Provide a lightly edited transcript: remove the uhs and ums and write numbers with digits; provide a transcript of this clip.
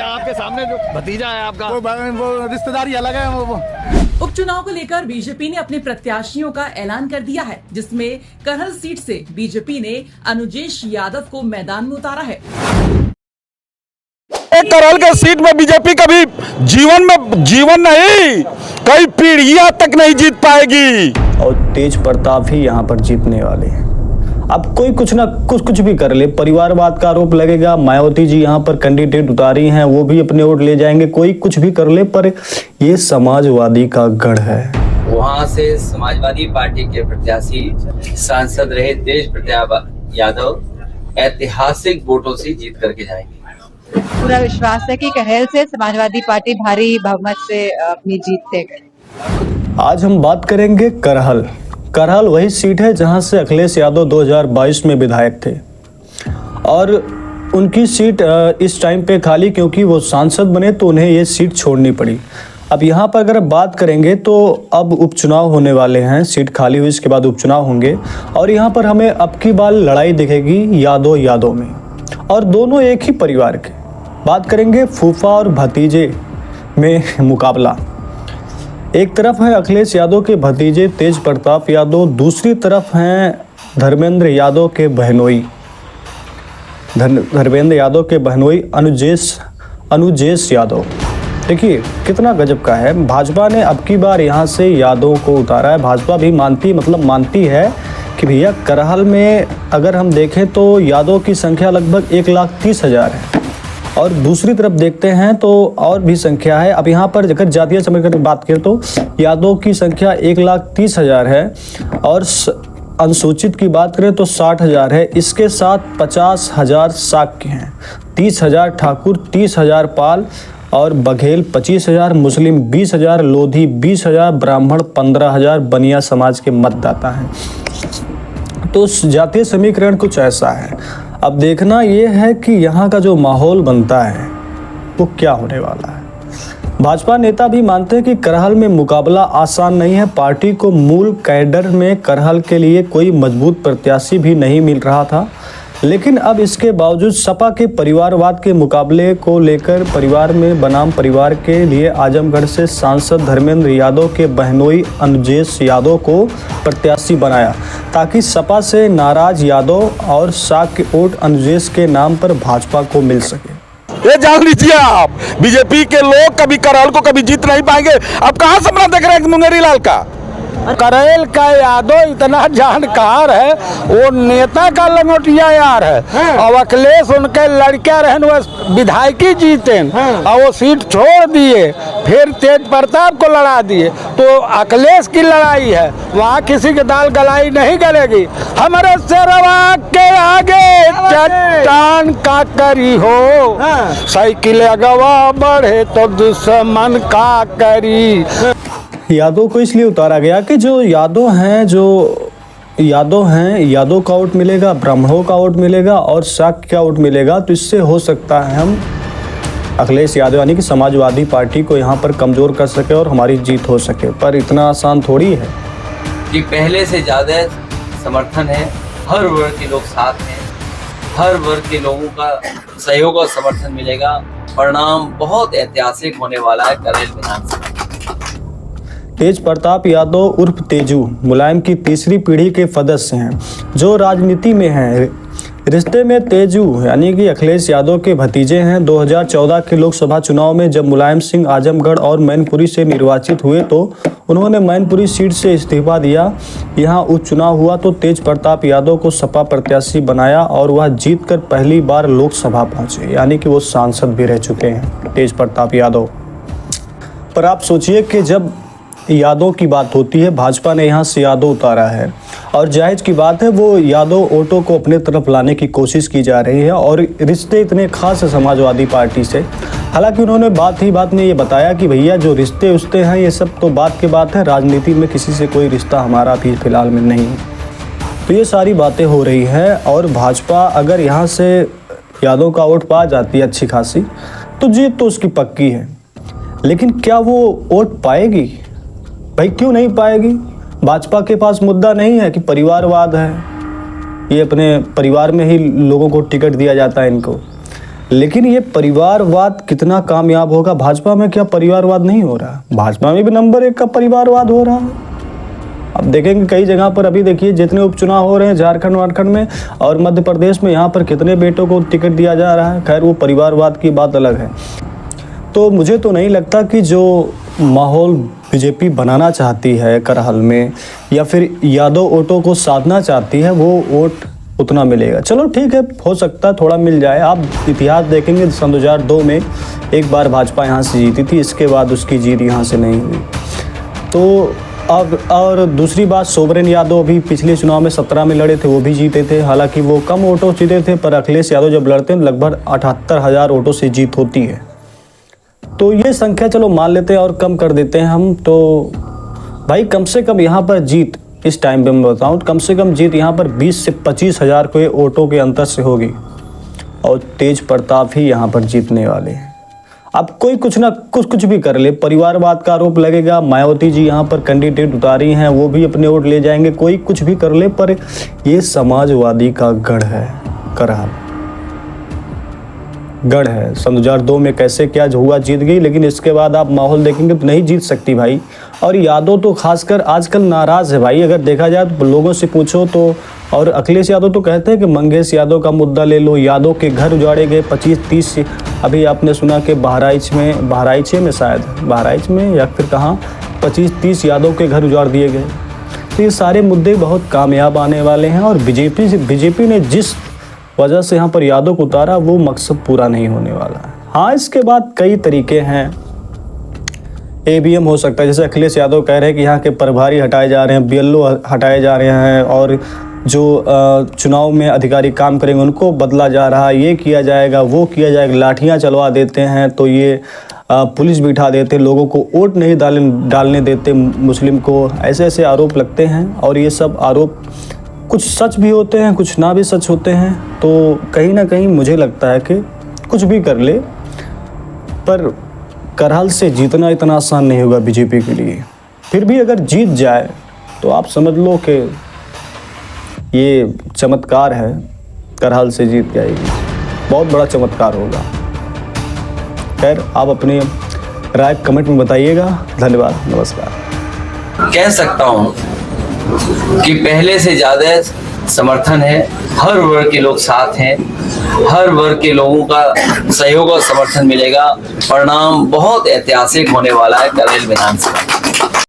आपके सामने जो भतीजा है आपका वो रिश्तेदारी अलग है वो। उपचुनाव को लेकर बीजेपी ने अपने प्रत्याशियों का ऐलान कर दिया है, जिसमें करहल सीट से बीजेपी ने अनुजेश यादव को मैदान में उतारा है। करहल के सीट में बीजेपी कभी जीवन नहीं, कई पीढ़ियां तक नहीं जीत पाएगी। और तेज प्रताप ही यहाँ पर जीतने वाले हैं। अब कोई कुछ भी कर ले, परिवारवाद का आरोप लगेगा। मायावती जी यहाँ पर कैंडिडेट उतारी हैं, वो भी अपने वोट ले जाएंगे। कोई कुछ भी कर ले, पर ये समाजवादी का गढ़ है। वहाँ से समाजवादी पार्टी के प्रत्याशी सांसद रहे तेज प्रताप यादव ऐतिहासिक वोटों से जीत करके जाएंगे। पूरा विश्वास है कि करहल से समाजवादी पार्टी भारी बहुमत से अपनी जीत तय करेगी। आज हम बात करेंगे करहल वही सीट है जहां से अखिलेश यादव 2022 में विधायक थे और उनकी सीट इस टाइम पे खाली, क्योंकि वो सांसद बने तो उन्हें ये सीट छोड़नी पड़ी। अब यहाँ पर अगर बात करेंगे तो अब उपचुनाव होने वाले हैं, सीट खाली हुई इसके बाद उपचुनाव होंगे और यहाँ पर हमें अब की बार लड़ाई दिखेगी यादव में, और दोनों एक ही परिवार के। बात करेंगे फूफा और भतीजे में मुकाबला। एक तरफ है अखिलेश यादव के भतीजे तेज प्रताप यादव, दूसरी तरफ हैं धर्मेंद्र यादव के बहनोई अनुजेश यादव। देखिए कितना गजब का है। भाजपा ने अब की बार यहाँ से यादव को उतारा है। भाजपा भी मानती है कि भैया करहल में अगर हम देखें तो यादव की संख्या लगभग 1,30,000 है और दूसरी तरफ देखते हैं तो और भी संख्या है। अब यहाँ पर अगर जातीय समीकरण की बात करें तो यादव की संख्या 1,30,000 है और अनुसूचित की बात करें तो 60,000 है। इसके साथ 50,000 शाक्य हैं, 30,000 ठाकुर, 30,000 पाल और बघेल, 25,000 मुस्लिम, 20,000 लोधी, 20,000 ब्राह्मण, 15,000 बनिया समाज के मतदाता हैं। तो जातीय समीकरण कुछ ऐसा है। अब देखना ये है कि यहाँ का जो माहौल बनता है वो क्या होने वाला है। भाजपा नेता भी मानते हैं कि करहल में मुकाबला आसान नहीं है। पार्टी को मूल कैडर में करहल के लिए कोई मजबूत प्रत्याशी भी नहीं मिल रहा था, लेकिन अब इसके बावजूद सपा के परिवारवाद के मुकाबले को लेकर परिवार में बनाम परिवार के लिए आजमगढ़ से सांसद धर्मेंद्र यादव के बहनोई अनुजेश यादव को प्रत्याशी बनाया, ताकि सपा से नाराज यादव और साग के वोट अनुजेश के नाम पर भाजपा को मिल सके। ये जान लीजिए आप, बीजेपी के लोग कभी करहल को कभी जीत नहीं पाएंगे। अब कहाँ सपना देख रहे हैं मुंगेरी लाल का? करहल का यादव इतना जानकार है, वो नेता का लंगोटिया यार है। और अखिलेश उनके लड़के रहे विधायकी जीते और वो सीट छोड़ दिए, फिर तेज प्रताप को लड़ा दिए। तो अखिलेश की लड़ाई है, वहाँ किसी की दाल गलाई नहीं करेगी। हमारे शेरवा के आगे चट्टान का करी हो, साइकिल अगवा बढ़े तो दुश्मन का करी। यादव को इसलिए उतारा गया कि जो यादव हैं यादव का वोट मिलेगा, ब्राह्मणों का वोट मिलेगा और शाक्य का वोट मिलेगा। तो इससे हो सकता है हम अखिलेश यादव यानी कि समाजवादी पार्टी को यहाँ पर कमज़ोर कर सके और हमारी जीत हो सके। पर इतना आसान थोड़ी है कि पहले से ज़्यादा समर्थन है, हर वर्ग के लोग साथ हैं, हर वर्ग के लोगों का सहयोग और समर्थन मिलेगा। परिणाम बहुत ऐतिहासिक होने वाला है करहल विधानसभा। तेज प्रताप यादव उर्फ तेजू मुलायम की तीसरी पीढ़ी के सदस्य हैं जो राजनीति में हैं। रिश्ते में तेजू यानी कि अखिलेश यादव के भतीजे हैं। 2014 के लोकसभा चुनाव में जब मुलायम सिंह आजमगढ़ और मैनपुरी से निर्वाचित हुए तो उन्होंने मैनपुरी सीट से इस्तीफा दिया। यहां उपचुनाव हुआ तो तेज प्रताप यादव को सपा प्रत्याशी बनाया और वह जीतकर पहली बार लोकसभा पहुंचे, यानी कि वो सांसद भी रह चुके हैं तेज प्रताप यादव। पर आप सोचिए कि जब यादव की बात होती है, भाजपा ने यहाँ से यादव उतारा है और जायज़ की बात है, वो यादव वोटों को अपने तरफ लाने की कोशिश की जा रही है और रिश्ते इतने खास है समाजवादी पार्टी से। हालांकि उन्होंने बात में ये बताया कि भैया जो रिश्ते उसते हैं ये सब तो बात की बात है, राजनीति में किसी से कोई रिश्ता हमारा भी फिलहाल में नहीं है। तो ये सारी बातें हो रही है और भाजपा अगर यहाँ से यादव का वोट पा जाती है अच्छी खासी तो जीत तो उसकी पक्की है, लेकिन क्या वो वोट पाएगी? भाई क्यों नहीं पाएगी? भाजपा के पास मुद्दा नहीं है कि परिवारवाद है, ये अपने परिवार में ही लोगों को टिकट दिया जाता है इनको। लेकिन ये परिवारवाद कितना कामयाब होगा? भाजपा में क्या परिवारवाद नहीं हो रहा? भाजपा में भी नंबर 1 का परिवारवाद हो रहा है। अब देखेंगे कई जगह पर, अभी देखिए जितने उपचुनाव हो रहे हैं झारखंड वारखंड में और मध्य प्रदेश में, यहाँ पर कितने बेटों को टिकट दिया जा रहा है। खैर वो परिवारवाद की बात अलग है। तो मुझे तो नहीं लगता कि जो माहौल बीजेपी बनाना चाहती है करहल में, या फिर यादव वोटों को साधना चाहती है, वो वोट उतना मिलेगा। चलो ठीक है, हो सकता है थोड़ा मिल जाए। आप इतिहास देखेंगे 2002 में एक बार भाजपा यहाँ से जीती थी, इसके बाद उसकी जीत यहाँ से नहीं हुई। तो अब और दूसरी बात, सोवरेन यादव अभी पिछले चुनाव में 17 में लड़े थे, वो भी जीते थे। हालांकि वो कम वोटों जीते थे, पर अखिलेश यादव जब लड़ते हैं लगभग 78,000 वोटों से जीत होती है। तो ये संख्या चलो मान लेते हैं और कम कर देते हैं हम। तो भाई कम से कम यहाँ पर जीत, इस टाइम पे मैं बताऊँ, कम से कम जीत यहाँ पर 20 से 25,000 के वोटों के अंतर से होगी और तेज प्रताप ही यहाँ पर जीतने वाले हैं। अब कोई कुछ भी कर ले, परिवारवाद का आरोप लगेगा। मायावती जी यहाँ पर कैंडिडेट उतारी हैं, वो भी अपने वोट ले जाएंगे। कोई कुछ भी कर ले, पर ये समाजवादी का गढ़ है, करहल गढ़ है। 2002 में कैसे क्या हुआ, जीत गई, लेकिन इसके बाद आप माहौल देखेंगे तो नहीं जीत सकती भाई। और यादव तो खासकर आजकल नाराज़ है भाई, अगर देखा जाए तो लोगों से पूछो तो। और अखिलेश यादव तो कहते हैं कि मंगेश यादव का मुद्दा ले लो, यादव के घर उजाड़े गए 25-30। अभी आपने सुना कि बहराइच में शायद बहराइच में या फिर कहाँ 25-30 यादव के घर उजाड़ दिए गए। तो ये सारे मुद्दे बहुत कामयाब आने वाले हैं। और बीजेपी ने जिस वजह से यहाँ पर यादव को उतारा, वो मकसद पूरा नहीं होने वाला है। हाँ, इसके बाद कई तरीके हैं। ABM हो सकता है, जैसे अखिलेश यादव कह रहे हैं कि यहाँ के प्रभारी हटाए जा रहे हैं, BLO हटाए जा रहे हैं, और जो चुनाव में अधिकारी काम करेंगे उनको बदला जा रहा है, ये किया जाएगा, वो किया जाएगा। लाठियाँ चलवा देते हैं तो ये पुलिस बिठा देते, लोगों को वोट नहीं डालने देते मुस्लिम को। ऐसे आरोप लगते हैं और ये सब आरोप कुछ सच भी होते हैं, कुछ ना भी सच होते हैं। तो कहीं ना कहीं मुझे लगता है कि कुछ भी कर ले, पर करहल से जीतना इतना आसान नहीं होगा बीजेपी के लिए। फिर भी अगर जीत जाए तो आप समझ लो कि ये चमत्कार है, करहल से जीत जाएगी, बहुत बड़ा चमत्कार होगा। खैर, आप अपनी राय कमेंट में बताइएगा। धन्यवाद, नमस्कार। कह सकता हूँ कि पहले से ज़्यादा समर्थन है, हर वर्ग के लोग साथ हैं, हर वर्ग के लोगों का सहयोग और समर्थन मिलेगा। परिणाम बहुत ऐतिहासिक होने वाला है करहल विधानसभा।